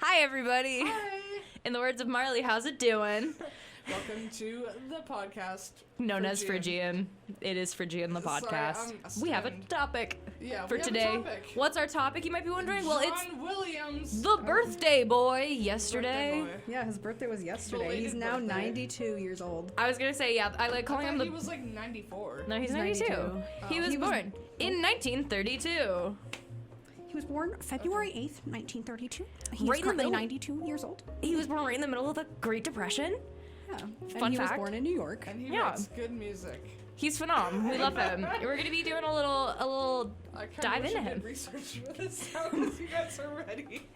Hi, everybody. Hi. In the words of Marley, how's it doing? Welcome to the podcast. Known as Phrygian. It is Phrygian, the podcast. We have a topic for today. What's our topic, you might be wondering? Well, it's John Williams. the birthday boy yesterday. Birthday boy. Yeah, his birthday was yesterday. Belated He's now birthday. 92 years old. I was going to say, yeah, I like calling him the... He was like 94. No, he's 92. He was born in 1932. He was born February 8th, 1932. He's Right in the currently middle. 92 years old. He was born right in the middle of the Great Depression. Yeah. Fun and he fact. was born in New York. And he Yeah. makes good music. He's phenomenal. We love him. We're going to be doing a little I kinda dive wish into I did him. research for this now because you guys are ready.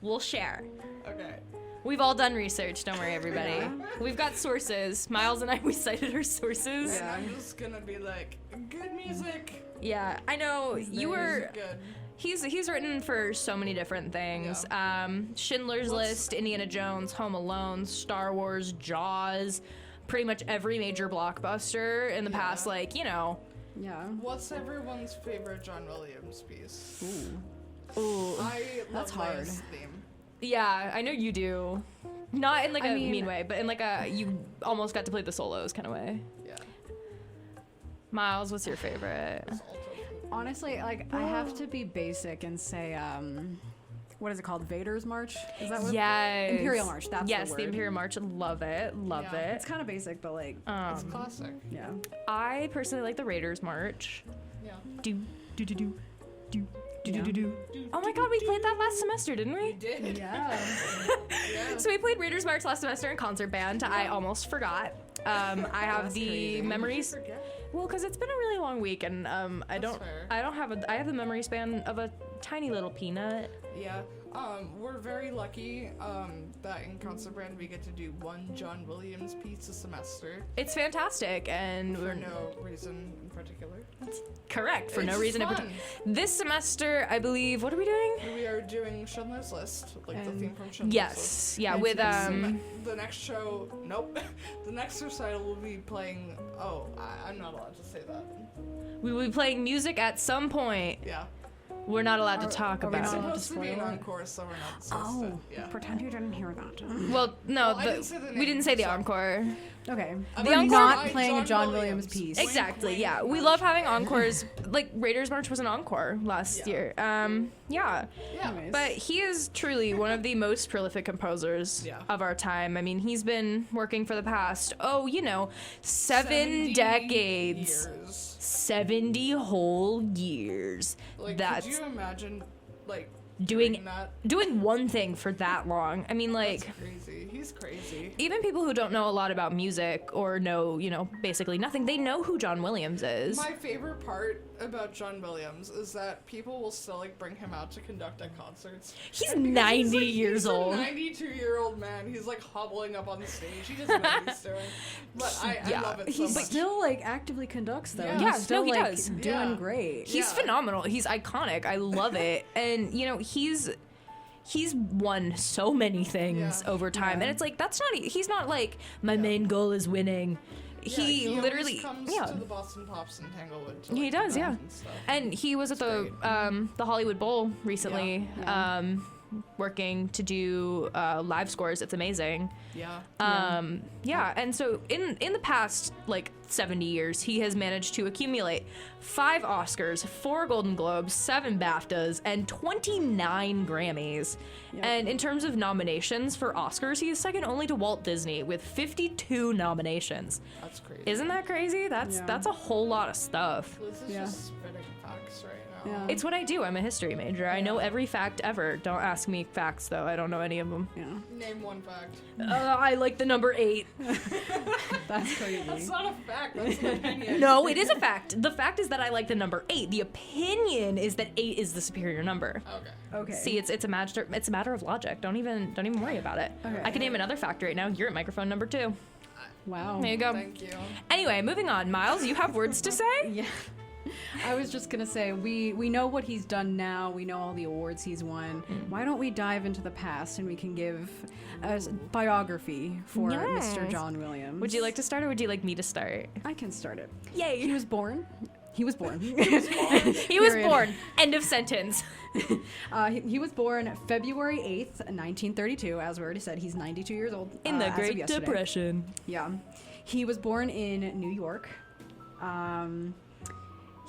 We'll share. Okay. We've all done research, don't worry, everybody. Yeah. We've got sources. Miles and I, we cited our sources. And I'm just gonna be like, good music. Yeah, I know. You were... Good. He's written for so many different things. Schindler's List, Indiana Jones, Home Alone, Star Wars, Jaws, pretty much every major blockbuster in the past, like, you know. Yeah. What's everyone's favorite John Williams piece? Ooh. I love That's hard. Leia's theme. Yeah, I know you do. Not in like I a mean- mean way, but in like a you almost got to play the solos kind of way. Yeah. Miles, what's your favorite? It's also Honestly, like, I have to be basic and say, what is it called? Vader's March? Is that what? Yes. Imperial March, that's yes, the the word. Imperial March. Love it. Love Yeah. it. It's kind of basic, but like, it's classic. yeah. I personally like the Raiders March. Yeah. Do do do do do do Yeah. do do. Oh my God, we played that last semester, didn't we? We did. Yeah. Yeah. So we played Raiders March last semester in concert band. I almost forgot. I have That's the crazy. memories. Well, because it's been a really long week, and I don't fair. I have the memory span of a tiny little peanut. Yeah. We're very lucky that in concert band we get to do one John Williams piece a semester It's fantastic, and for we're no reason in particular. correct for no It's reason in fun. particular. This semester, I believe, what are we doing? We are doing Schindler's List, like the And- theme from Schindler's List. Yes, yeah, And with The next show, nope. The next recital will be playing. Oh, I'm not allowed to say that. we will be playing music at some point. Yeah. We're not allowed to Are- talk are we It's about not- it. supposed to be an spoil it? encore, so we're not supposed to. Yeah. Pretend you didn't hear that. Well, no, Well, I didn't say the we name, didn't say the so- encore. Okay. I The We're encore- not playing a John Williams piece. Wink, Exactly, wink, yeah. We nudge. love having encores. Like, Raiders March was an encore last Yeah. year. Yeah. Yeah. Anyways. But he is truly one of the most prolific composers Yeah. of our time. I mean, he's been working for the past, 70 decades. years. 70 whole years. Like, That's could you imagine, like, doing that? doing one thing for that long. I mean, like, That's crazy. He's crazy. even people who don't know a lot about music or know, basically nothing, they know who John Williams is. My favorite part about John Williams is that people will still like bring him out to conduct at concerts. He's And because 90 he's, like, years old. He's a 92-year-old man. He's like hobbling up on the stage. He doesn't know what he's doing. But I Yeah. love it so He much. still like actively conducts though. Yeah. He's Yeah, still, no, he like, does. doing Yeah. great. He's Yeah. phenomenal. He's iconic. I love it. And he's won so many things Yeah. over time. Yeah. And it's like he's not like my main goal is winning. Yeah, he always literally comes to the Boston Pops in Tanglewood. To, He like, does, conduct yeah. and stuff. And he was at the Hollywood Bowl recently, Yeah. working to do live scores. It's amazing. Yeah. Yeah, and so in the past like 70 years, he has managed to accumulate 5 Oscars, 4 Golden Globes, 7 BAFTAs, and 29 Grammys. Yep. And in terms of nominations for Oscars, he is second only to Walt Disney with 52 nominations. That's crazy. Isn't that crazy? That's Yeah. a whole lot of stuff. This is Yeah. just spitting facts right now. Yeah. It's what I do. I'm a history major. I know Yeah. every fact ever. Don't ask me facts though. I don't know any of them. Yeah. Name one fact. I like the number 8. That's crazy. That's not a fact. That's an opinion. No, it is a fact. The fact is that I like the number 8. The opinion is that 8 is the superior number. Okay. Okay. See, it's a matter of logic. Don't even worry about it. Okay. I can name another fact right now. You're at microphone number 2. Wow. There you go. Thank you. Anyway, moving on. Miles, you have words to say? Yeah. I was just gonna say we know what he's done now. We know all the awards he's won. Why don't we dive into the past and we can give a biography for Yes. Mr. John Williams? Would you like to start or would you like me to start? I can start it. Yay. He was born He was born. He was Period. born. End of sentence. He was born February 8th, 1932. As we already said, he's 92 years old. In the as of Great yesterday. Depression. Yeah. He was born in New York.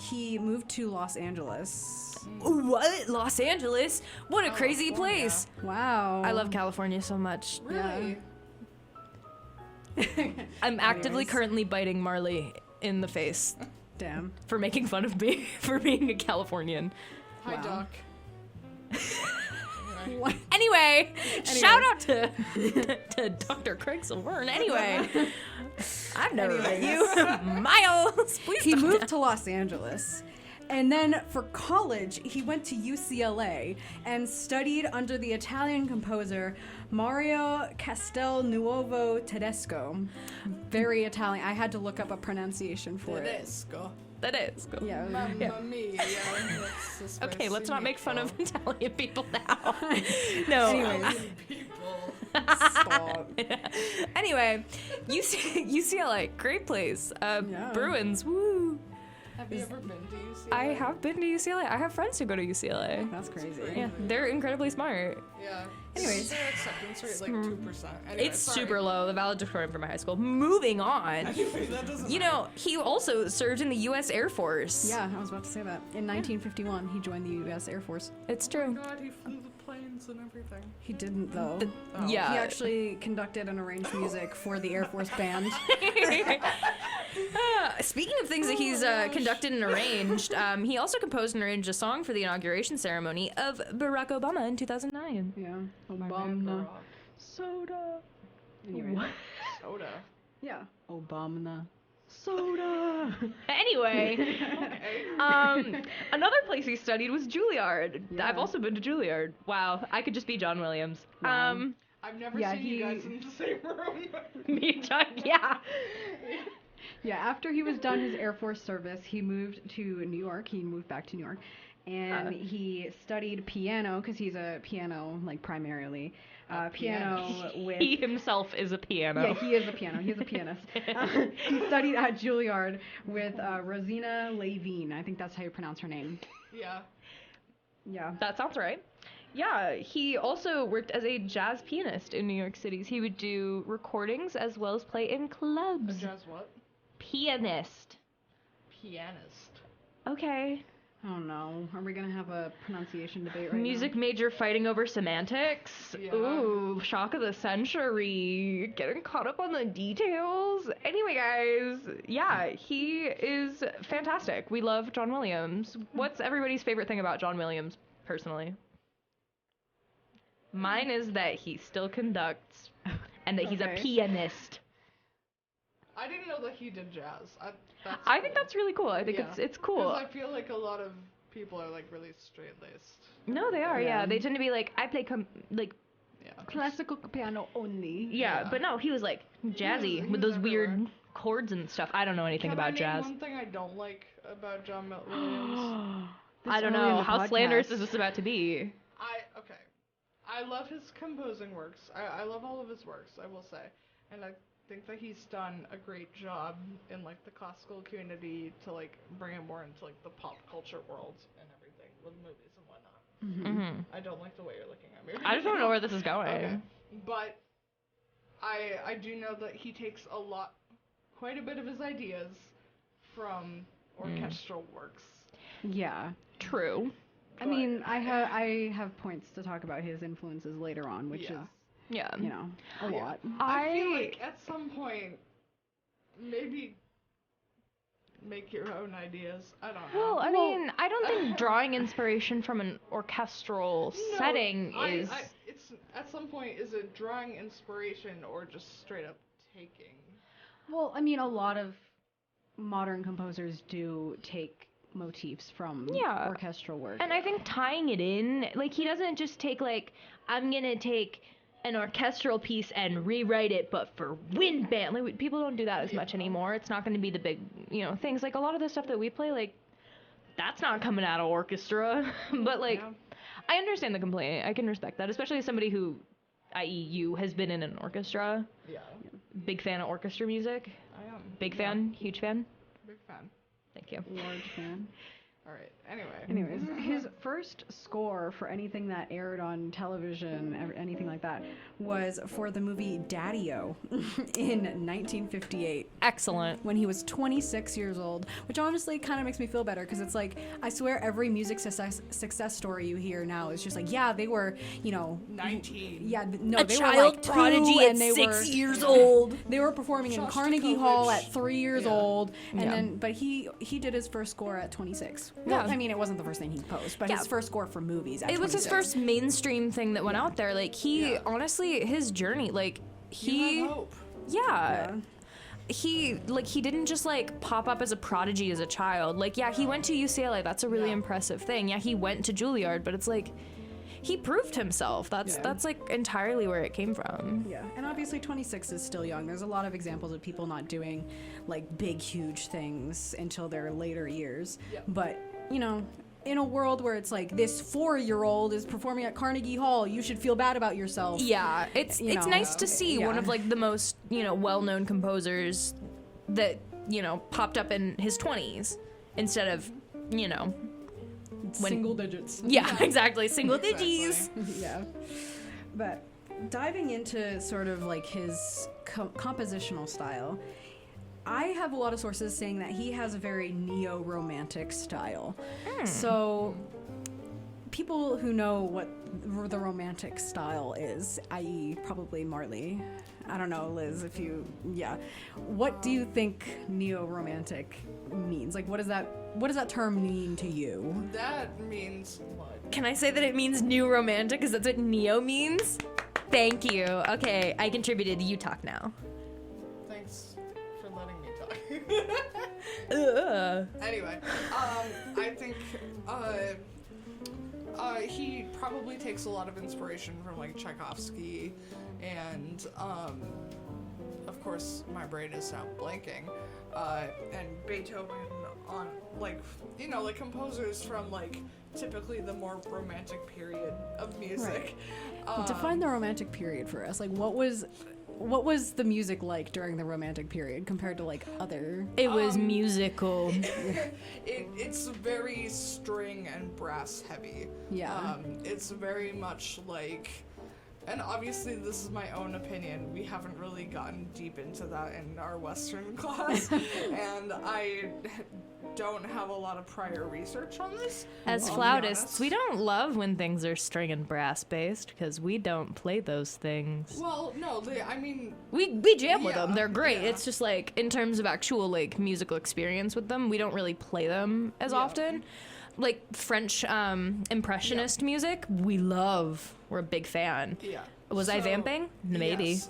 He moved to Los Angeles. What? Los Angeles? What a crazy California. place. Wow. I love California so much. Really? I'm actively Anyways. currently biting Marley in the face Damn. for making fun of me for being a Californian. Hi, Wow. Doc. What? Anyway, shout out to Dr. Craig Silverne. Anyway, I've never met you. Miles, please He don't- moved to Los Angeles. And then for college, he went to UCLA and studied under the Italian composer Mario Castelnuovo Tedesco. Very Italian. I had to look up a pronunciation for it. Tedesco. That is cool. Yeah. Mamma mia. That's the Okay, let's not make fun of spicy Italian people now. No. Anyways. meatball. People. Stop. Anyway, UCLA, great place. Yeah. Bruins, woo. Have you ever been to UCLA? I have been to UCLA. I have friends who go to UCLA. That's crazy. Yeah, they're incredibly smart. Yeah. Anyways. Their acceptance rate like 2%. Anyway, It's sorry. super low, the valedictorian for my high school. Moving on. Anyway, that doesn't You know, he also served in the U.S. Air Force. Yeah, I was about to say that. In 1951, he joined the U.S. Air Force. It's Oh my true. god, he flew the planes and everything. He didn't, though. Oh. Yeah. He actually conducted and arranged music for the Air Force Band. Speaking of things that he's conducted and arranged, he also composed and arranged a song for the inauguration ceremony of Barack Obama in 2009. Yeah. Man, Obama. Barack. Soda. Anyway. Soda. Yeah. Obama. Soda. Anyway, Okay. another place he studied was Juilliard. Yeah. I've also been to Juilliard. Wow, I could just be John Williams. Wow. I've never Yeah, seen you guys in the same room. Me and John, yeah. Yeah, after he was done his Air Force service, he moved to New York. He moved back to New York. And he studied piano, because he's a piano, like, primarily. Piano with... He himself is a piano. Yeah, he is a piano. He's a pianist. He studied at Juilliard with Rosina Levine. I think that's how you pronounce her name. Yeah. Yeah. That sounds right. Yeah, he also worked as a jazz pianist in New York City. He would do recordings as well as play in A clubs. jazz what? Pianist. Pianist. Okay. Oh no. Are we gonna have a pronunciation debate right Music major fighting over semantics. Yeah. Ooh, shock of the century. Getting caught up on the details. Anyway, guys, yeah, he is fantastic. We love John Williams. What's everybody's favorite thing about John Williams, personally? Mine is that he still conducts and that he's a Okay. pianist. I didn't know that he did jazz. I think that's really cool. I think it's cool. 'Cause I feel like a lot of people are like really straight-laced. No, they are. Yeah, Yeah. they tend to be like, I play like Yeah. now? Classical piano only. yeah, Yeah. but no, he was like jazzy he with was those weird everywhere. chords and stuff. I don't know anything Can about I name jazz. one thing I don't like about John Williams? This I don't early in know. the How slanderous podcast. is this about to be? Okay. I love his composing works. I love all of his works, I will say. And I think that he's done a great job in like the classical community to like bring it more into like the pop culture world and everything with movies and whatnot. Mm-hmm. I don't like the way you're looking at me. I just don't know where this is going. Okay. But I do know that he takes quite a bit of his ideas from orchestral works. Yeah. True. I mean, I have points to talk about his influences later on, which Yeah. is, Yeah. you know, a lot. I feel like at some point, maybe make your own ideas. I don't know. Well, I mean, I don't think drawing inspiration from an orchestral No, setting is. It's at some point, is it drawing inspiration or just straight up taking? Well, I mean, a lot of modern composers do take motifs from Yeah. orchestral work. And I think tying it in, like, he doesn't just take, like, I'm gonna take an orchestral piece and rewrite it, but for wind band. Like, people don't do that as much anymore. It's not gonna be the big, things. Like, a lot of the stuff that we play, like, that's not coming out of orchestra. But, like, Yeah. I understand the complaint. I can respect that, especially as somebody who, i.e. you, has been in an orchestra. Yeah, Big fan of orchestra music. I am. Big Yeah, fan, huge fan. Big fan. Thank you. Large fan. All right. Anyway. Anyways, his first score for anything that aired on television, anything like that, was for the movie Daddy-O in 1958. Excellent. When he was 26 years old, which honestly kind of makes me feel better because it's like, I swear every music success story you hear now is just like, yeah, they were, 19. Yeah, no, A they child were like prodigy 2 at and they 6 were years old. They were performing in Carnegie Hall Shostakovich. at 3 years Yeah. old, and Yeah. then but he did his first score at 26. Yeah. Well, I mean, it wasn't the first thing he posed, but Yeah. his first score for movies. At It was his 26. first mainstream thing that went out there. Like, he, honestly, his journey, like, You have hope. yeah. He didn't just like pop up as a prodigy as a child. Like, yeah, he went to UCLA. That's a really impressive thing. Yeah, he went to Juilliard, but it's like he proved himself. That's like entirely where it came from. Yeah, and obviously 26 is still young. There's a lot of examples of people not doing like big, huge things until their later years. Yep. But, in a world where it's like this 4-year-old is performing at Carnegie Hall, you should feel bad about yourself. Yeah, it's nice to see one of like the most, well-known composers that, popped up in his 20s instead of, Single digits. yeah, exactly, single Exactly. digits. Yeah. But diving into sort of like his compositional style, I have a lot of sources saying that he has a very neo-romantic style. So people who know what the romantic style is, i.e. probably Marley, I don't know, Liz, what do you think neo-romantic means? Like, what does that term mean to you? That means what? Can I say that it means new romantic because that's what neo means? Thank you. Okay, I contributed. You talk now. Thanks for letting me talk. Ugh. Anyway, I think he probably takes a lot of inspiration from like Tchaikovsky and of course my brain is now blanking, and Beethoven on like composers from like typically the more romantic period of music. Define the romantic period for us. Like, what was the music like during the romantic period compared to like other? It was musical. It's very string and brass heavy. Yeah. It's very much like, and obviously this is my own opinion, we haven't really gotten deep into that in our Western class, and I don't have a lot of prior research on this. As I'll be flautists, honest. we don't love when things are string and brass based because we don't play those things. Well, no, I mean, We jam with them. Yeah, They're great. yeah. It's just like in terms of actual like musical experience with them, we don't really play them as Yeah. often. Like French impressionist music, we love. We're a big fan. yeah. Was I So- vamping? Maybe. Yes.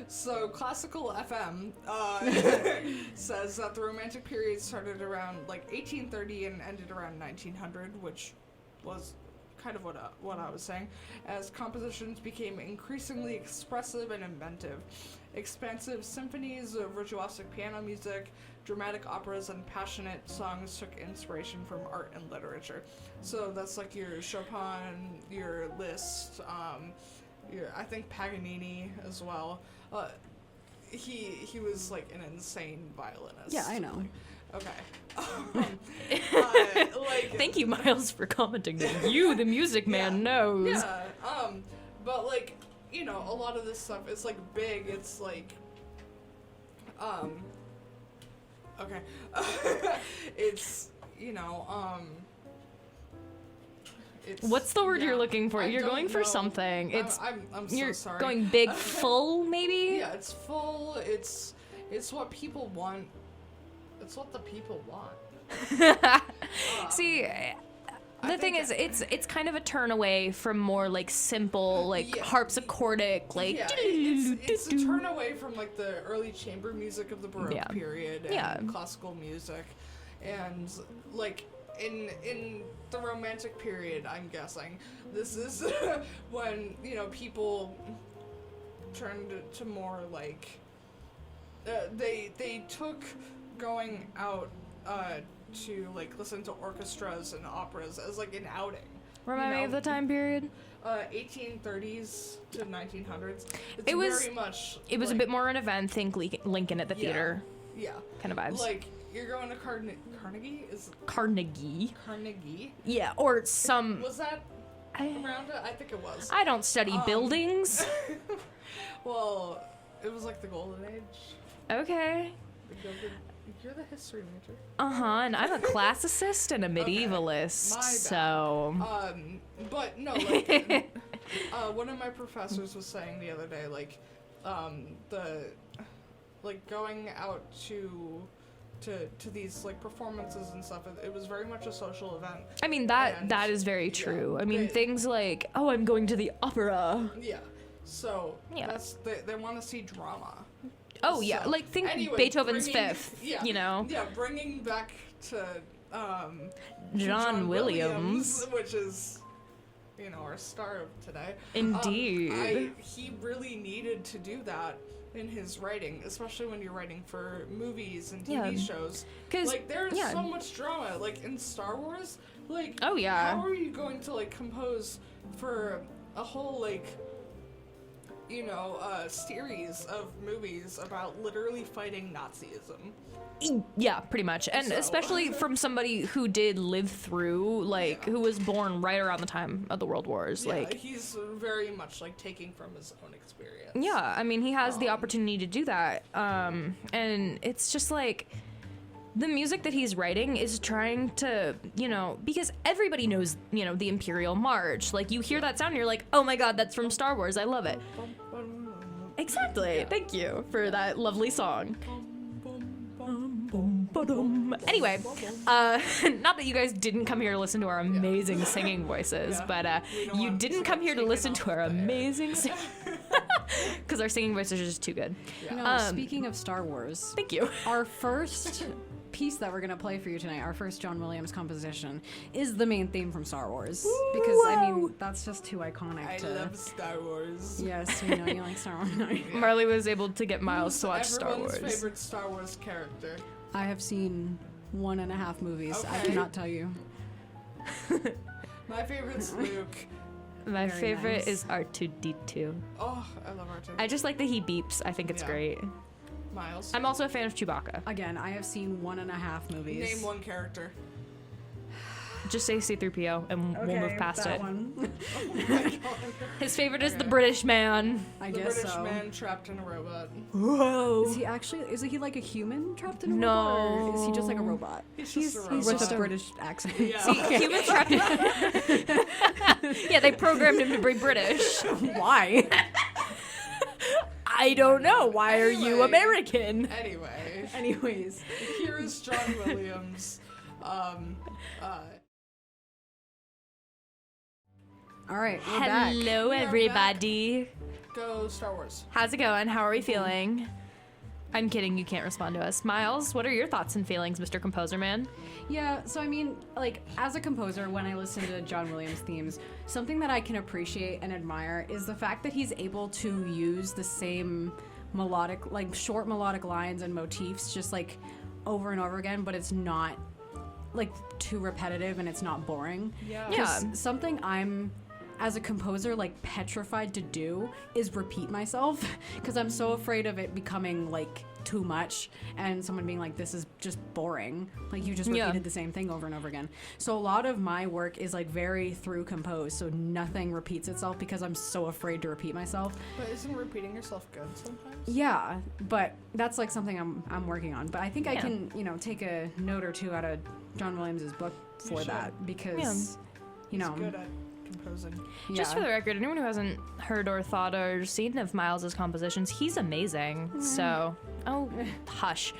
So classical FM says that the Romantic period started around like 1830 and ended around 1900, which was kind of what I was saying, as compositions became increasingly expressive and inventive. Expansive symphonies, virtuosic piano music, dramatic operas, and passionate songs took inspiration from art and literature. So that's like your Chopin, your Liszt, I think Paganini as well. He was like an insane violinist. Yeah, I know. Okay. Thank you, Miles, for commenting that you, the music man, knows. Yeah. But like, a lot of this stuff is like big. It's like, okay. It's, it's. What's the word yeah, you're looking for? I You're don't going for know. something. It's I'm so you're sorry. going big, full, maybe. Yeah, it's full. It's what people want. It's what the people want. See, the thing is, it's kind of a turn away from more like simple, like Yeah. harpsichordic, like. Yeah, it's a turn away from like the early chamber music of the Baroque Yeah. period and Yeah. classical music, and like in the Romantic period, I'm guessing this is when people turned to more like they took going out to like listen to orchestras and operas as like an outing. Remind me of the time period. 1830s to 1900s. It's It was- very much. It was a like- bit more an event. Think Lincoln at the Yeah. theater. Yeah. kind of vibes. Like, you're going to Carnegie? Carnegie? Yeah, or some... Was that around it? I think it was. I don't study buildings. Well, it was like the Golden Age. Okay. You're the history major. And I'm a classicist and a medievalist, My bad. so... But no, like, one of my professors was saying the other day, like, going out to these like performances and stuff, it was very much a social event. I mean, that is very true. I mean, things like, oh, I'm going to the opera. Yeah. So Yeah. that's they want to see drama. Oh yeah, So, like think anyway, Beethoven's bringing- Fifth. Yeah, You know, Yeah, bringing back to John Williams. which is, our star of today. Indeed. He really needed to do that in his writing, especially when you're writing for movies and TV shows. 'Cause, like there's yeah. so much drama, like in Star Wars. Like, Oh, yeah. how are you going to like compose for a whole like series of movies about literally fighting Nazism? Yeah, pretty much. And So- especially from somebody who did live through, like, who was born right around the time of the World Wars. Yeah, Like, he's very much like taking from his own experience. yeah, I mean, he has the opportunity to do that. And it's just like, the music that he's writing is trying to, because everybody knows, the Imperial March. Like, you hear that sound and you're like, oh my god, that's from Star Wars. I love it. Exactly. Thank you for that lovely song. Anyway, not that you guys didn't come here to listen to our amazing singing voices, but don't you want didn't to come here to take it listen off to our the air. amazing singing, because our singing voices are just too good. No, speaking of Star Wars, Thank you. our first piece that we're gonna play for you tonight, our first John Williams composition, is the main theme from Star Wars. Because I mean, that's just too iconic I to. love Star Wars. Yes, we know you like Star Wars. Marley was able to get Miles to watch Star Everyone's Wars. favorite Star Wars character. I have seen 1.5 movies. I Okay. cannot tell you. My favorite's Luke. My Very favorite nice. is R2D2. Oh, I love R2. I just like that he beeps. I think it's Yeah. great. Miles. I'm also a fan of Chewbacca. Again, I have seen 1.5 movies. Name one character. Just say C-3PO and we'll move past that it. one. His favorite is the British man. I The guess British so. man trapped in a robot. Whoa. Is he like a human trapped in a No. robot? Or is he just like a robot? He's just a robot. With just a a- British accent. Yeah. See, humans trapped. Yeah, they programmed him to be British. Why? I don't know. Why are you Anyway. American? Anyway, Anyways. here is John Williams. All right, we're back. Hello, We are everybody. Go Star Wars. How's it going? How are we feeling? I'm kidding. You can't respond to us. Miles, what are your thoughts and feelings, Mr. Composer Man? Yeah, so I mean, like, as a composer, when I listen to John Williams themes, something that I can appreciate and admire is the fact that he's able to use the same melodic, like, short melodic lines and motifs just, like, over and over again, but it's not, like, too repetitive and it's not boring. Yeah. 'Cause Yeah. something I'm, as a composer, like, petrified to do is repeat myself, because I'm so afraid of it becoming, like, too much and someone being like, this is just boring, like you just Yeah. repeated the same thing over and over again. So a lot of my work is like very through composed, so nothing repeats itself because I'm so afraid to repeat myself. But isn't repeating yourself good sometimes? Yeah, but that's like something I'm working on, but I think I Yeah. can, take a note or two out of John Williams's book for should. that, because He's good at composing. yeah. Just for the record, anyone who hasn't heard or thought or seen of Miles's compositions, he's amazing. So, hush.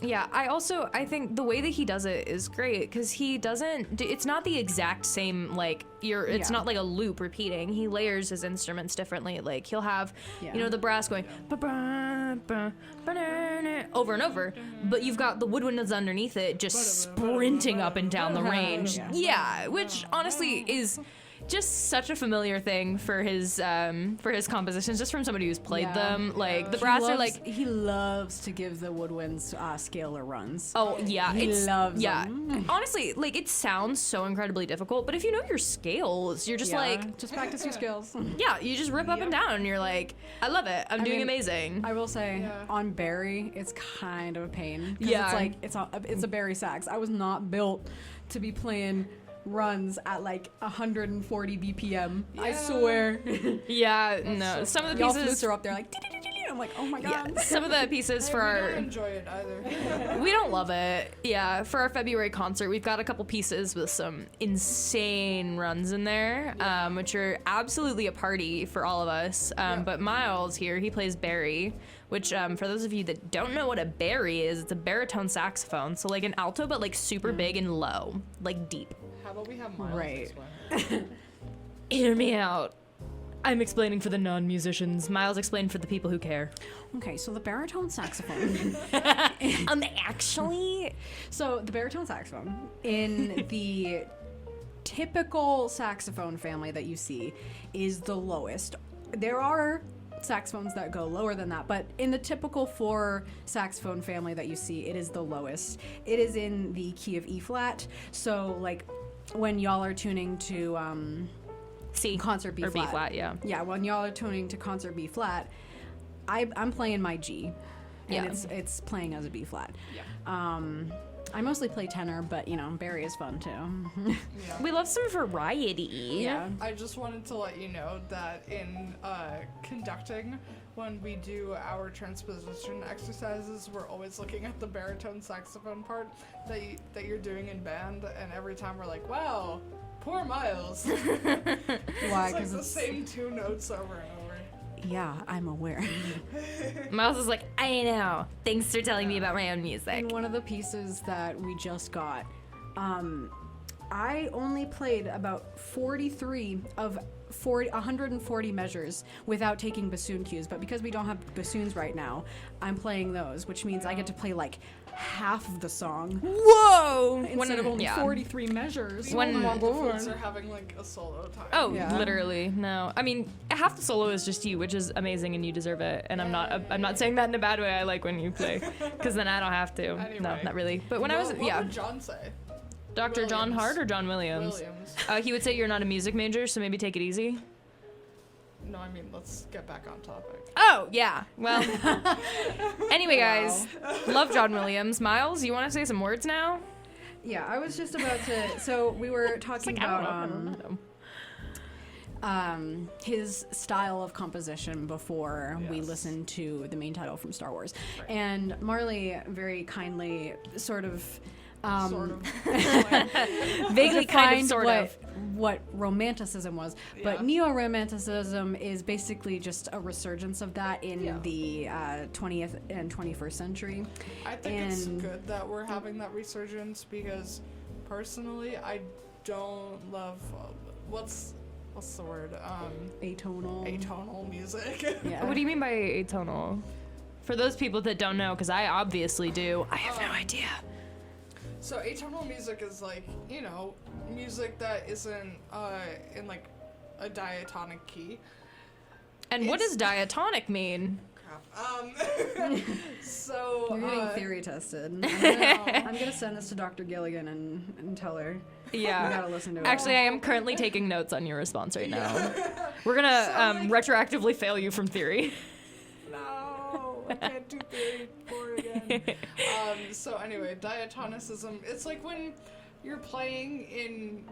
Yeah, I think the way that he does it is great, because he doesn't, it's not the exact same, like, it's Yeah. not like a loop repeating. He layers his instruments differently. Like, he'll have, Yeah. the brass going over and over, but you've got the woodwinds underneath it just sprinting up and down the range. Yeah. Yeah, which honestly is just such a familiar thing for his compositions, just from somebody who's played them. Like the brass are like he loves to give the woodwinds scalar runs. oh yeah, He loves yeah. them. Honestly, like it sounds so incredibly difficult, but if you know your scales, you're just like just practice your skills. yeah, you just rip up and down, and you're like, I love it. I'm doing mean, amazing. I will say Yeah. on Barry, it's kind of a pain. 'Cause Yeah. it's like it's a Barry sax. I was not built to be playing runs at like 140 BPM. I Yeah. swear. Yeah, no. Some of the Y'all pieces flutes are up there like. "Dee-dee-dee-dee-dee." I'm like, oh my god. yeah, some of the pieces for We our don't enjoy it either. we don't love it. Yeah, for our February concert, we've got a couple pieces with some insane runs in there, which are absolutely a party for all of us. But Miles here, he plays Barry, which for those of you that don't know what a Barry is, it's a baritone saxophone. So like an alto, but like super big and low, like deep. How about we have Miles Right. explain? Hear me out. I'm explaining for the non-musicians. Miles explained for the people who care. Okay, so the baritone saxophone. Actually, So the baritone saxophone in the typical saxophone family that you see is the lowest. There are saxophones that go lower than that, but in the typical 4 saxophone family that you see, it is the lowest. It is in the key of E flat. So like when y'all are tuning to C concert B or flat. B flat, yeah. Yeah, when y'all are tuning to concert B flat, I'm playing my G, and Yeah. it's playing as a B flat. Yeah. I mostly play tenor, but you know, Barry is fun too. Yeah. We love some variety. Yeah. I just wanted to let you know that in conducting, when we do our transposition exercises, we're always looking at the baritone saxophone part that you're doing in band, and every time we're like, wow, poor Miles. Why? It's like Because the same 2 notes over and over. yeah, I'm aware. Miles is like, I know. Thanks for telling me about my own music. In one of the pieces that we just got, I only played about 43 of 140 measures without taking bassoon cues, but because we don't have bassoons right now, I'm playing those, which means I get to play like half of the song Whoa! instead of only 43 measures. When- The flutes are having like a solo time. Oh, Yeah. literally. No. I mean, half the solo is just you, which is amazing and you deserve it. And I'm not saying that in a bad way. I like when you play cuz then I don't have to. No, Anyway. not really. But when I was What would John say? Dr. John Williams. Hart or John Williams? Williams. He would say you're not a music major, so maybe take it easy. No, I mean, let's get back on topic. Oh, yeah. Well. Anyway, guys, love John Williams. Miles, you want to say some words now? Yeah, I was just about to. So we were talking about his style of composition before we Yes. listened to the main title from Star Wars, and Marley very kindly sort of. Sort of. Vaguely, kind of, defined sort of. what romanticism was, but Yeah. neo-romanticism is basically just a resurgence of that in Yeah. the 20th and 21st century. I think it's And- good that we're having that resurgence because, personally, I don't love what's the word Atonal. atonal music. Yeah. What do you mean by atonal? For those people that don't know, because I obviously do, I have no idea. So atonal music is like, you know, music that isn't in like a diatonic key. And what does diatonic mean? Crap. So You're getting theory tested. no. I'm gonna send this to Dr. Gilligan and tell her. You Yeah. gotta listen to it. Actually, I am currently taking notes on your response right now. We're gonna retroactively fail you from theory. No, I can't do theory 4 again. So anyway, diatonicism, it's like when you're playing in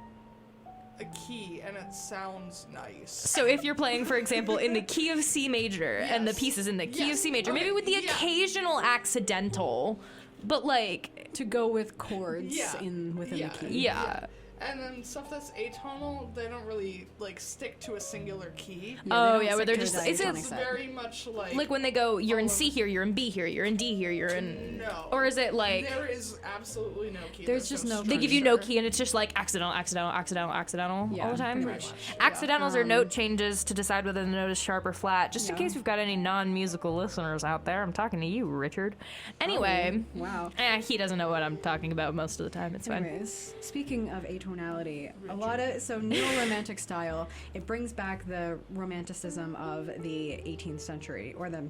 a key and it sounds nice. So if you're playing, for example, in the key of C major and the Yes. piece is in the key of Yes. C major, maybe Okay, with the yeah. occasional accidental, but like, to go with chords Yeah. within Yeah. the key. yeah. And then stuff that's atonal, they don't really like stick to a singular key. Yeah, Oh, they don't yeah, where stick they're to a just- diatonic It's set. very much like Like when they go, you're in all C of- here, you're in B here, you're in D here, you're in. No. Or is it like there is absolutely no key. There's just no they give you no structure. key and it's just like accidental, accidental, accidental, accidental Yeah, all the time? pretty much. Accidentals are note changes to decide whether the note is sharp or flat. Just in Yeah. case we've got any non-musical listeners out there, I'm talking to you, Richard. Anyway, Wow. he doesn't know what I'm talking about most of the time. It's fine. Anyways, speaking of atonal tonality. A lot of neo-romantic style. It brings back the romanticism of the 18th century, or the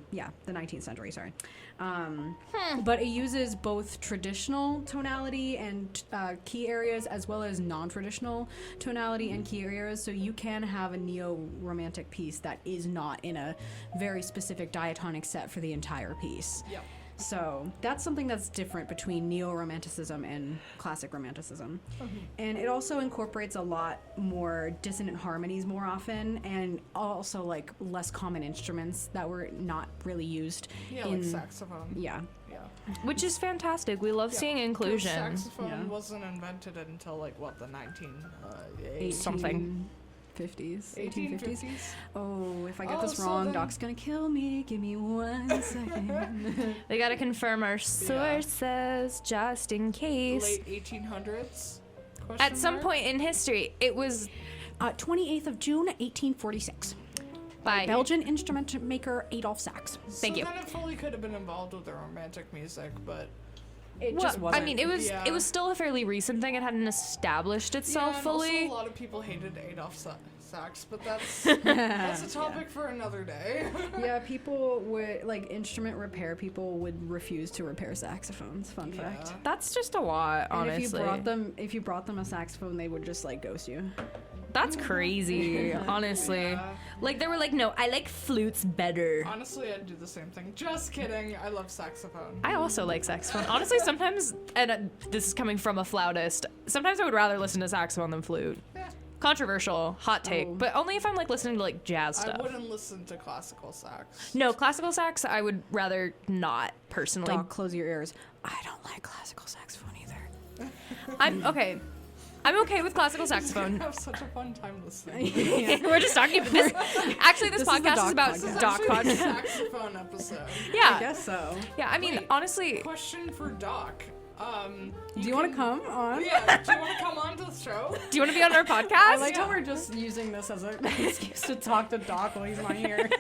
19th century. Sorry, but it uses both traditional tonality and key areas as well as non-traditional tonality and key areas. So you can have a neo-romantic piece that is not in a very specific diatonic set for the entire piece. Yep. So that's something that's different between neo-romanticism and classic romanticism. And it also incorporates a lot more dissonant harmonies more often, and also like less common instruments that were not really used Like saxophone. Yeah. Which is fantastic. We love seeing inclusion. Saxophone wasn't invented until like what, the 19 something. 50s, 1850s. Oh, if I get this wrong, Doc's gonna kill me. Give me 1 second. We gotta confirm our sources just in case. Late 1800s. At some point in history, it was 28th of June, 1846. by Belgian instrument maker Adolf Sax. Thank you. So then it fully could have been involved with the romantic music, but It Well, just wasn't. I mean, it was still a fairly recent thing. It hadn't established itself and fully. Also a lot of people hated Adolf Sax, but that's a topic for another day. Yeah, people would, like, instrument repair people would refuse to repair saxophones. Fun fact. That's just a lot, And honestly. if you brought them a saxophone, they would just like ghost you. That's crazy, honestly. Yeah. Like, they were like, no, I like flutes better. Honestly, I'd do the same thing. Just kidding. I love saxophone. I also like saxophone. Honestly, sometimes, and this is coming from a flautist, sometimes I would rather listen to saxophone than flute. Yeah. Controversial, hot take, Oh. but only if I'm like listening to like jazz stuff. I wouldn't listen to classical sax. No, classical sax, I would rather not personally. Doc, close your ears. I don't like classical saxophone either. I'm okay. I'm okay with classical saxophone. I have such a fun time listening. We're just talking about this. Actually, this This is the podcast Doc is about podcast. Doc Actually, a podcast. saxophone episode. I Yeah, guess so. yeah. I mean, Wait. honestly, Question for Doc. Do you want to come on? Yeah. Do you want to come on to the show? do you want to be on our podcast? I like how we're just using this as an excuse to talk to Doc while he's not here.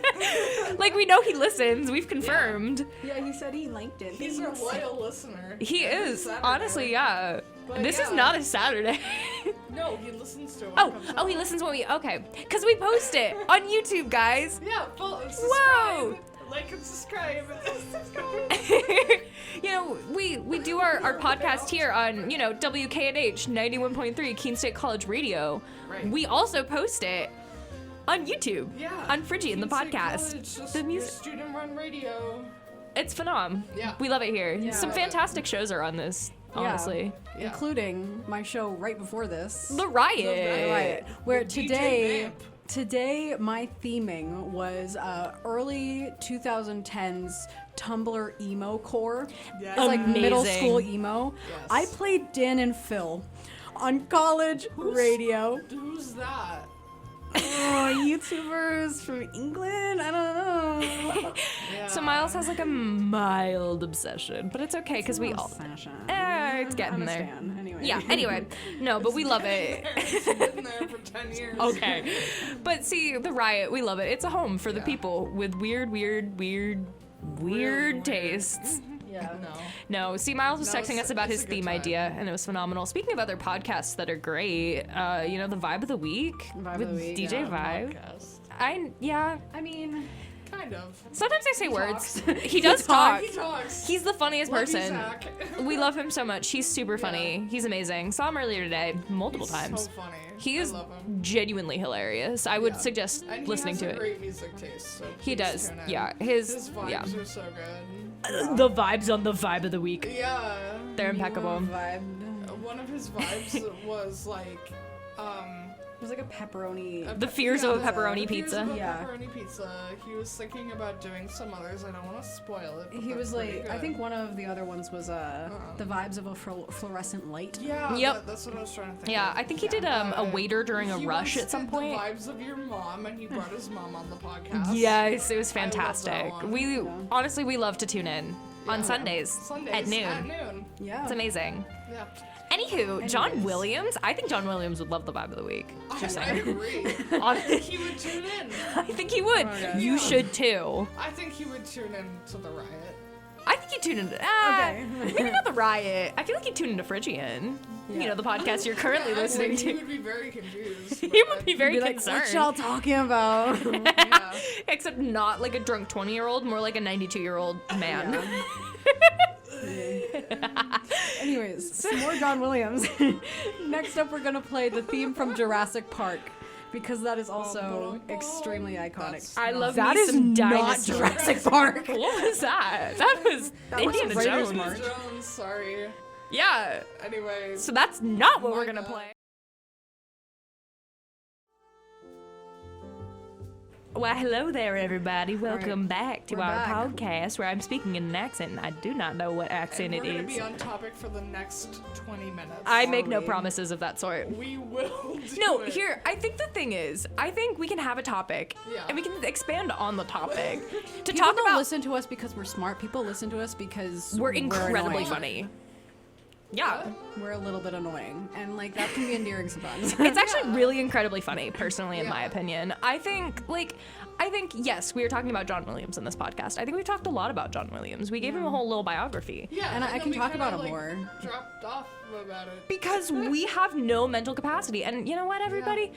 Like, we know he listens. We've confirmed. Yeah, he said he liked it. He's a loyal listener. He Every is. Saturday. Honestly, yeah. But This is yeah. not a Saturday. No, he listens to it. When it comes Oh, out. he listens when we. Okay. Because we post it on YouTube, guys. Yeah, subscribe. Whoa. Like and subscribe. Subscribe. You know, we do our podcast here on, you know, WKNH 91.3 Keene State College Radio. Right. We also post it on YouTube. Yeah. On Phrygian, the Keene State podcast. College, just The music. student-run radio. It's phenom. Yeah. We love it here. Yeah. Some fantastic shows are on this, honestly. Yeah. Including my show right before this. The Riot. Right. Where DJ today Vamp. today my theming was early 2010s Tumblr emo core. Yes. It's like middle Amazing. school emo. Yes. I played Dan and Phil on college radio. Who's that? Oh, YouTubers from England? I don't know. Yeah. So Miles has like a mild obsession, but it's okay because we all. Fashion. It's getting I'm a there. stan. Anyway. Yeah, anyway. No, but we love it. It's been there for 10 years. Okay. But see, the Riot, we love it. It's a home for the Yeah. people with weird weird. tastes. Yeah. No, see, Miles was No, texting it's- us about it's his a good theme time. idea, and it was phenomenal. Speaking of other podcasts that are great, you know, the Vibe of the Week Vibe of with the Week, DJ yeah. Vibe. Podcast. Yeah. I mean, Kind of. Sometimes I say words. talks. He does talk. He talks. He's the funniest Love you, person. Zach. We love him so much. He's super funny. He's amazing. Saw him earlier today, multiple He's times. so funny. He is I love him. genuinely hilarious. I would Yeah. suggest And listening he has to a it. great music taste. So He please does. tune in. Yeah. His vibes are so good. The vibes on the Vibe of the Week. Yeah. They're impeccable. vibe. One of his vibes was like, It was like a pepperoni. The fears of a yeah, pepperoni the fears pizza. of a Yeah. pepperoni pizza. He was thinking about doing some others. I don't want to spoil it. But He they're was pretty like, I good. think one of the other ones was the vibes of a fluorescent light. Yeah. Yep. That's what I was trying to think. Yeah, of. I think he did a waiter during a He rush once at some did point. The vibes of your mom, and he brought his mom on the podcast. Yes, it was I love that fantastic. one. We honestly we love to tune in on Yeah. Sundays, Sundays at noon. At noon. Yeah. It's amazing. Yeah. Anywho, John Anyways. Williams. I think John Williams would love the Vibe of the Week. Just I saying. agree. Honestly, He would tune in. I think he would. Okay. You should too. I think he would tune in to the riot. I think he tune into Okay. maybe not the Riot. I feel like you tune into Phrygian. You know, the podcast you're currently listening He to. would be very confused. He would be very Be like, concerned. what y'all talking about? Yeah. Except not like a drunk 20-year-old, more like a 92-year-old man. Anyways, some more John Williams. Next up, we're gonna play the theme from Jurassic Park because that is also extremely iconic. I love That me is some not dinosaurs. Jurassic Park. What was that? That was Indiana Raiders Jones. March. Jones, sorry. Yeah. Anyway. So that's not what My we're gonna God. play. Well, hello there, everybody. Welcome back to We're our back. podcast where I'm speaking in an accent and I do not know what accent And it we're going to is. be on topic for the next 20 minutes. I make no we? promises of that sort. We will do No, it. here, I think the thing is, I think we can have a topic Yeah. and we can expand on the topic to People talk don't about. listen to us because we're smart. People listen to us because We're incredibly annoying. funny. Yeah. We're a little bit annoying, and like that can be endearing sometimes. It's actually really incredibly funny, personally, in my Yeah. opinion. I think, yes, we were talking about John Williams in this podcast. I think we talked a lot about John Williams. We gave him a whole little biography. Yeah, And I then can we talk kinda, about it like, more. Dropped off about it. Because we have no mental capacity. And you know what, everybody?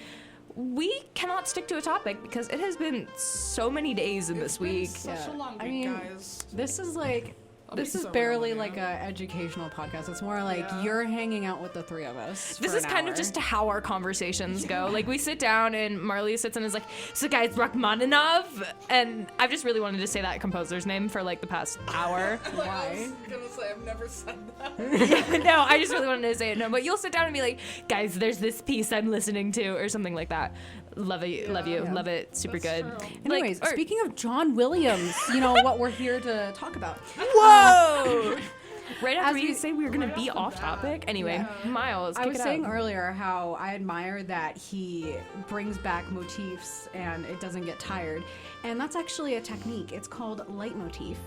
We cannot stick to a topic because it has been so many days in this week. It's been such Yeah. a long I week, mean, guys. This is like. I'll This be is so barely wrong, like yeah. a educational podcast. It's more like Yeah. you're hanging out with the three of us. This for is an kind of hour. just how our conversations go. Like, we sit down and Marley sits and is like, so guys, Rachmaninoff? And I've just really wanted to say that composer's name for like the past hour. Like, Why? I was gonna say I've never said that. No, I just really wanted to say it. No, but you'll sit down and be like, guys, there's this piece I'm listening to, or something like that. Love it, love you, Yeah. love it, super That's good. true. Anyways, Like, or- speaking of John Williams, you know what we're here to talk about. Whoa! Right after As we we- say we were gonna right be off the off bat. topic. Anyway, Miles, I kick was it saying out. earlier how I admire that he brings back motifs and it doesn't get tired. And that's actually a technique. It's called leitmotif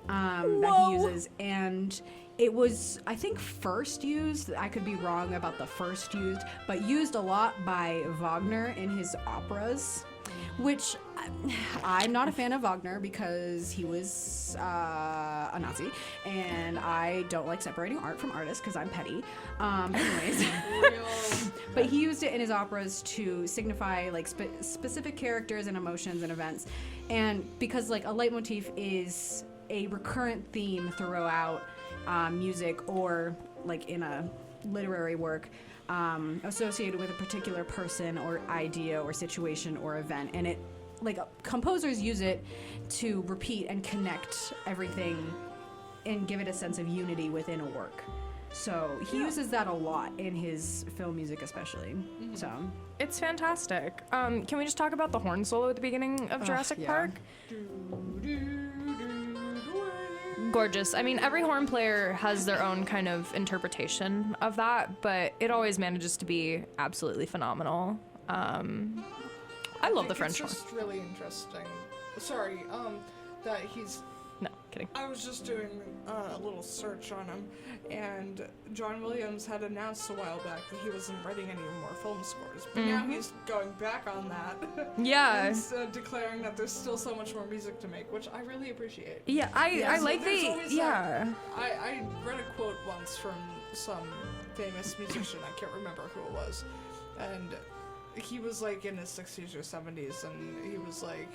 that Whoa. he uses. And it was, I think, first used, I could be wrong about the first used, but used a lot by Wagner in his operas. Which I'm not a fan of Wagner because he was a Nazi, and I don't like separating art from artists because I'm petty. Anyways, but he used it in his operas to signify like specific characters and emotions and events, and because like a leitmotif is a recurrent theme throughout music or like in a literary work. Associated with a particular person or idea or situation or event, and it like composers use it to repeat and connect everything and give it a sense of unity within a work. So he uses that a lot in his film music especially. So It's fantastic. Can we just talk about the horn solo at the beginning of Jurassic yeah. Park? Gorgeous. I mean, every horn player has their own kind of interpretation of that, but it always manages to be absolutely phenomenal. I love the French horn. It's just really interesting. Sorry, that he's. No, kidding. I was just doing a little search on him, and John Williams had announced a while back that he wasn't writing any more film scores, but now he's going back on that. Yeah. and declaring that there's still so much more music to make, which I really appreciate. Yeah, I so like there's the always yeah. I read a quote once from some famous musician, I can't remember who it was, and he was like in his 60s or 70s, and he was like,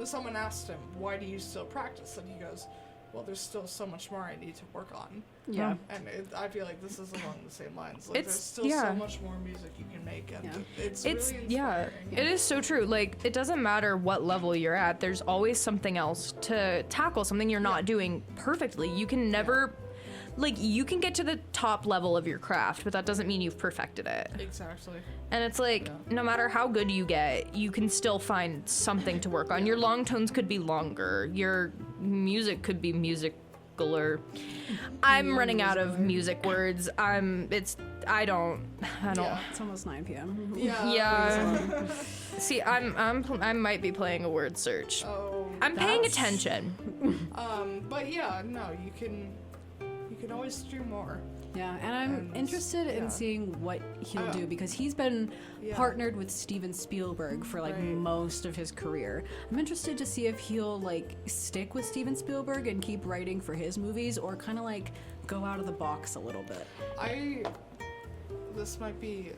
someone asked him, why do you still practice? And he goes, well, there's still so much more I need to work on. yeah. And I feel like this is along the same lines. Like, It's- there's still yeah. so much more music you can make, and it's It's really yeah, inspiring. it is so true. Like, it doesn't matter what level you're at, there's always something else to tackle, something you're not doing perfectly. You can never like, you can get to the top level of your craft, but that doesn't mean you've perfected it. Exactly. And it's like, no matter how good you get, you can still find something to work on. Your long tones could be longer. Your music could be musicaler. I'm running out of music words. I don't. Yeah. It's almost 9 p.m. Yeah. See, I might be playing a word search. Oh. I'm paying attention. But yeah, no, you can always do more. Yeah, and I'm interested in seeing what he'll do because he's been partnered with Steven Spielberg for like most of his career. I'm interested to see if he'll like stick with Steven Spielberg and keep writing for his movies or kind of like go out of the box a little bit. This might be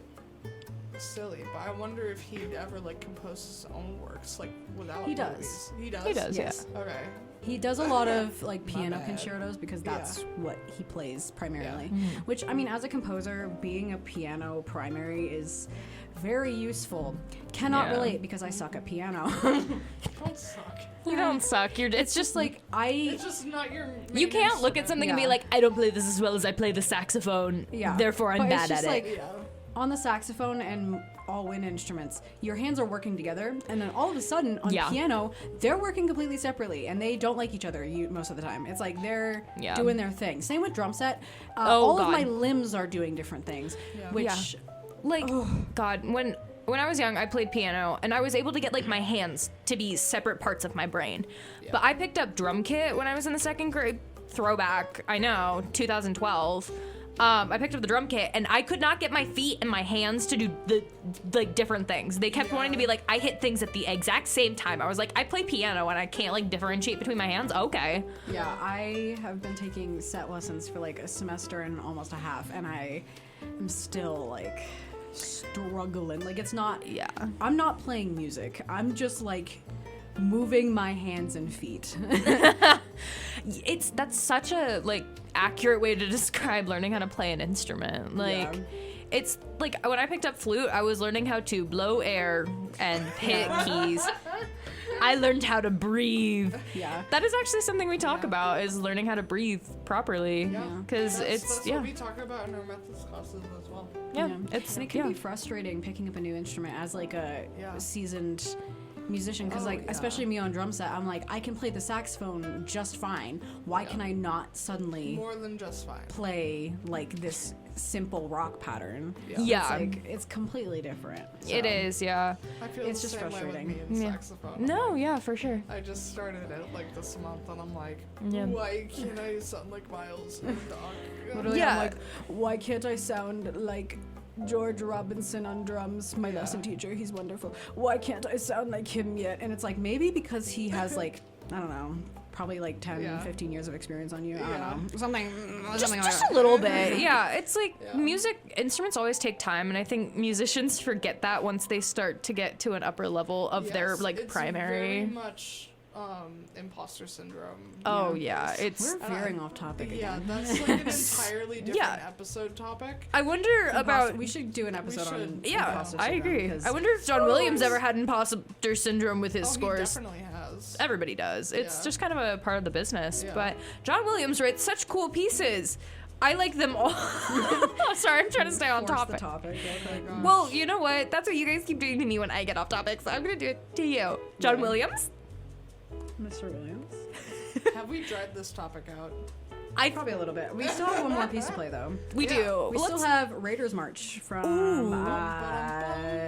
silly, but I wonder if he'd ever like compose his own works like without He movies. does. He does? He does, Yes. yeah. Okay. He does a lot of like piano bad. concertos because that's what he plays primarily. Mm-hmm. Which, I mean, as a composer, being a piano primary is very useful. Cannot Yeah. relate because I suck at piano. Don't suck. You don't suck. It's just like It's just not your main you can't look at instrument. something and be Yeah. like, I don't play this as well as I play the saxophone. Yeah. Therefore, I'm But it's bad just at like, it. Yeah. on the saxophone and all wind instruments, your hands are working together, and then all of a sudden on Yeah. piano, they're working completely separately, and they don't like each other most of the time. It's like they're doing their thing. Same with drum set. All of my limbs are doing different things, which Like, God, when I was young, I played piano, and I was able to get like my hands to be separate parts of my brain. But I picked up drum kit when I was in the second grade. Throwback, I know, 2012. I picked up the drum kit, and I could not get my feet and my hands to do the like different things. They kept wanting to be like, I hit things at the exact same time. I was like, I play piano, and I can't like differentiate between my hands. Okay. yeah, I have been taking set lessons for like a semester and almost a half, and I am still like struggling. Like it's not. Yeah. I'm not playing music. I'm just like moving my hands and feet. That's such a like accurate way to describe learning how to play an instrument. Like it's like when I picked up flute, I was learning how to blow air and hit keys. I learned how to breathe. Yeah. That is actually something we talk about is learning how to breathe properly. Because That's what we talk about in our methods classes as well. It's And it can be frustrating picking up a new instrument as like a seasoned musician because like especially me on drum set, I'm like, I can play the saxophone just fine. Why can I not suddenly More than just fine. play like this simple rock pattern? Yeah. It's like it's completely different. It is, yeah. I feel It's the just same frustrating. way with me in saxophone. No, yeah, for sure. I just started it like this month, and I'm like, Yeah. why can't I sound like Miles and Doc? Literally, Yeah. I'm like, why can't I sound like George Robinson on drums, my lesson teacher? He's wonderful. Why can't I sound like him yet? And it's like, maybe because he has like, I don't know, probably like 10, 15 years of experience on you. I don't know. Something Just like a that. little bit. Yeah, it's like music instruments always take time, and I think musicians forget that once they start to get to an upper level of their like it's primary. very much imposter syndrome. Oh yeah, it's. We're veering off topic Yeah, again. that's like an entirely different Yeah. episode topic. I wonder about. We should do an episode on Yeah, imposter I syndrome, agree. 'cause I wonder if John Williams ever had imposter syndrome with his Oh, he scores. definitely has. Everybody does. It's Yeah. just kind of a part of the business. Yeah. But John Williams writes such cool pieces. I like them all. Sorry, I'm trying to stay on force the topic. topic. Okay. Well, you know what? That's what you guys keep doing to me when I get off topic, so I'm gonna do it to you. John Williams? Mr. Williams. Have we dried this topic out? Probably a little bit. We still have one more piece to play though. We do. We still have Raiders March from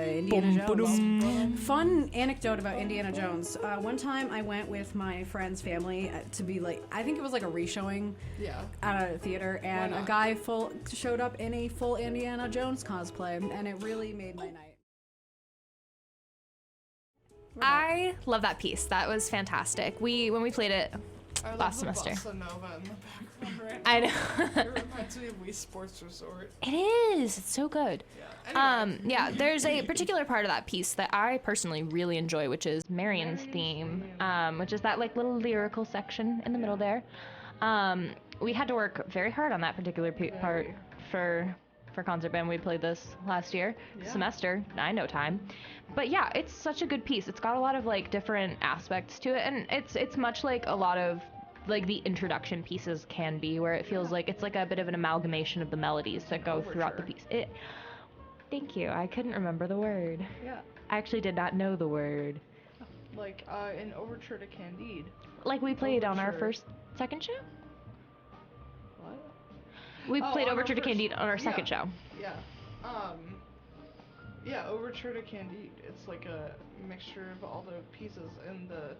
Indiana Jones. Fun anecdote about Indiana Jones. One time I went with my friend's family to be like, I think it was like a re-showing Yeah. at a theater, and a guy showed up in a full Indiana Jones cosplay, and it really made my night. I love that piece. That was fantastic. When we played it I last love semester. the Bossa Nova in the background right I now. know. It reminds me of Wii Sports Resort. It is. It's so good. Yeah. Anyway. Yeah, there's a particular part of that piece that I personally really enjoy, which is Marion's theme, which is that like little lyrical section in the middle there. We had to work very hard on that particular part for concert band. We played this last year, semester, I know time. But yeah, it's such a good piece. It's got a lot of like different aspects to it, and it's much like a lot of like the introduction pieces can be, where it feels like it's like a bit of an amalgamation of the melodies that go throughout the piece. Thank you. I couldn't remember the word. Yeah. I actually did not know the word. Like in Overture to Candide. Like we played on our Overture. second show? What? We Oh, played on our Overture to first- Candide on our second show. Yeah. Yeah, Overture to Candide. It's like a mixture of all the pieces in the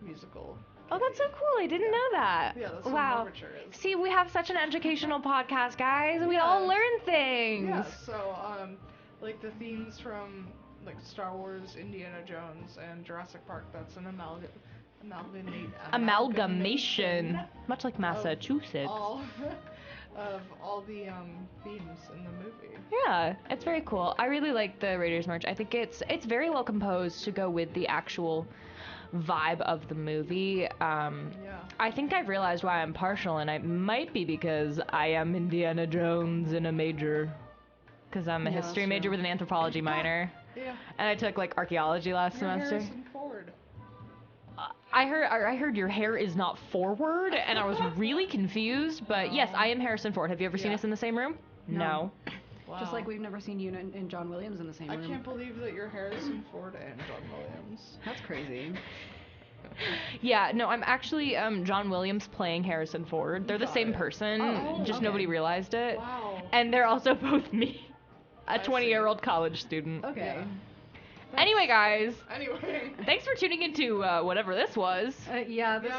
musical. Oh, that's so cool. I didn't know that. Yeah, that's what wow. an overture is. See, we have such an educational podcast, guys. We all learn things. Yeah, so, like the themes from, like, Star Wars, Indiana Jones, and Jurassic Park, that's an Amalgamation. Much like Massachusetts. Of all the themes in the movie. Yeah, it's very cool. I really like the Raiders merch. I think it's very well composed to go with the actual vibe of the movie. I think I've realized why I'm partial, and it might be because I am Indiana Jones in a major, because I'm a history major with an anthropology minor. Yeah. And I took like archaeology last semester. Harrison Ford. I heard your hair is not forward, and I was really confused. But yes, I am Harrison Ford. Have you ever seen us in the same room? No. Wow. Just like we've never seen you and John Williams in the same room. I can't believe that you're Harrison Ford and John Williams. That's crazy. Yeah, no, I'm actually John Williams playing Harrison Ford. They're the same person, just nobody realized it. Wow. And they're also both me, a 20-year-old college student. Okay. Yeah. Anyway, guys, Anyway. thanks for tuning into whatever this was. This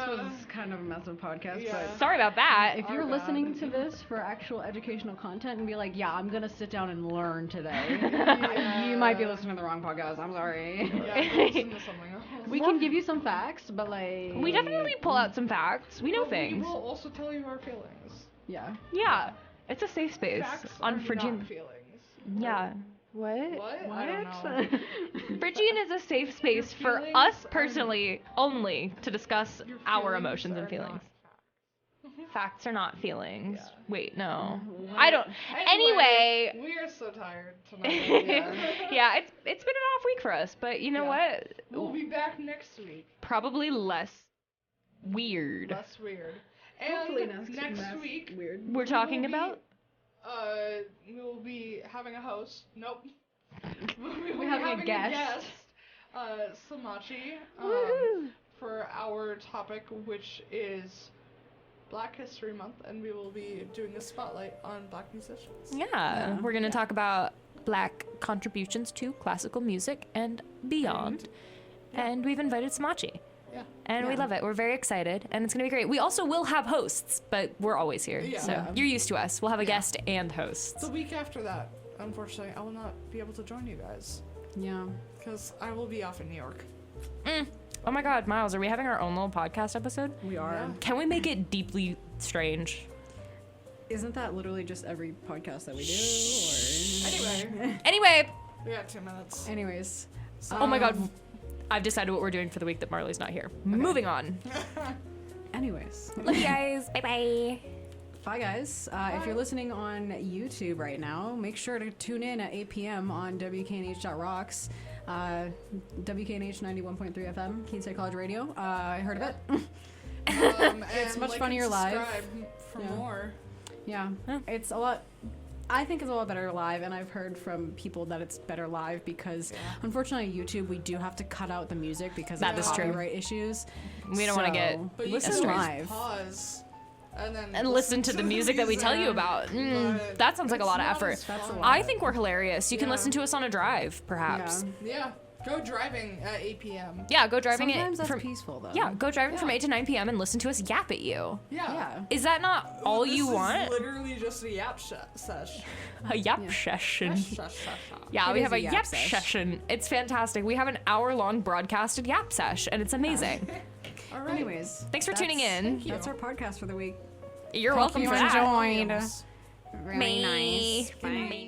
was kind of a massive podcast, Yeah. but Sorry about that. if you're listening to this for actual educational content and be like, yeah, I'm gonna sit down and learn today, you might be listening to the wrong podcast. I'm sorry. Yeah, listen to something else. We can give you some facts, but like We definitely pull out some facts. We know We things. will also tell you our feelings. yeah. Yeah, it's a safe space Facts on are Phrygian. not feelings. Yeah. What? What? I don't know. Phrygian is a safe space for feelings us are- personally only to discuss Your our feelings emotions and are feelings. not Facts are not feelings. Yeah. Wait, no. facts. I don't. Anyway. We are so tired tonight. Yeah, it's been an off week for us, but you know what? We'll be back next week. Probably less weird. Less weird. Hopefully And next week, weird. We're talking we will about. we will be having a host. Nope. We'll be We're having a guest. Samachi, Woohoo. for our topic, which is Black History Month, and we will be doing a spotlight on Black musicians. Yeah, we're gonna talk about Black contributions to classical music and beyond, and we've invited Samachi. Yeah. And we love it. We're very excited, and it's gonna be great. We also will have hosts, but we're always here, Yeah. so Yeah. you're used to us. We'll have a guest and hosts. The week after that, unfortunately, I will not be able to join you guys Yeah. because I will be off in New York. Oh my God, Miles, are we having our own little podcast episode? We are. Yeah. Can we make it deeply strange? Isn't that literally just every podcast that we do? Anyway, Anyway, we got 2 minutes. Or... Anyways. oh my God, I've decided what we're doing for the week that Marley's not here. Moving on. Anyways. Love you guys. Bye bye. Bye, guys. If you're listening on YouTube right now, make sure to tune in at 8 p.m. on WKNH.rocks. WKNH 91.3 FM, Keene State College Radio. I heard of it. It's much funnier live. For Yeah. more. Yeah. It's a lot. I think it's a lot better live, and I've heard from people that it's better live because, unfortunately, on YouTube we do have to cut out the music because That of is true. copyright issues. We don't want to get But you listen can always live. pause and listen to the music that we tell you about. But That sounds like a lot of it's not effort. as fun. I think we're hilarious. You can Yeah. listen to us on a drive, perhaps. Yeah. Go driving at 8 p.m. Yeah, go driving Sometimes it that's from peaceful though. yeah, go driving from Yeah. 8 to 9 p.m. and listen to us yap at you. Yeah. Is that not all This you is want? literally just a yap sesh. A yap session. Yeah, It we is have a a yap yap sesh. session. It's fantastic. We have an hour-long broadcasted yap sesh, and it's amazing. All right. Anyways, Thanks for tuning in. Thank you. that's our podcast for the week. You're Hope welcome you for that. enjoyed. Yes. Very nice. Bye.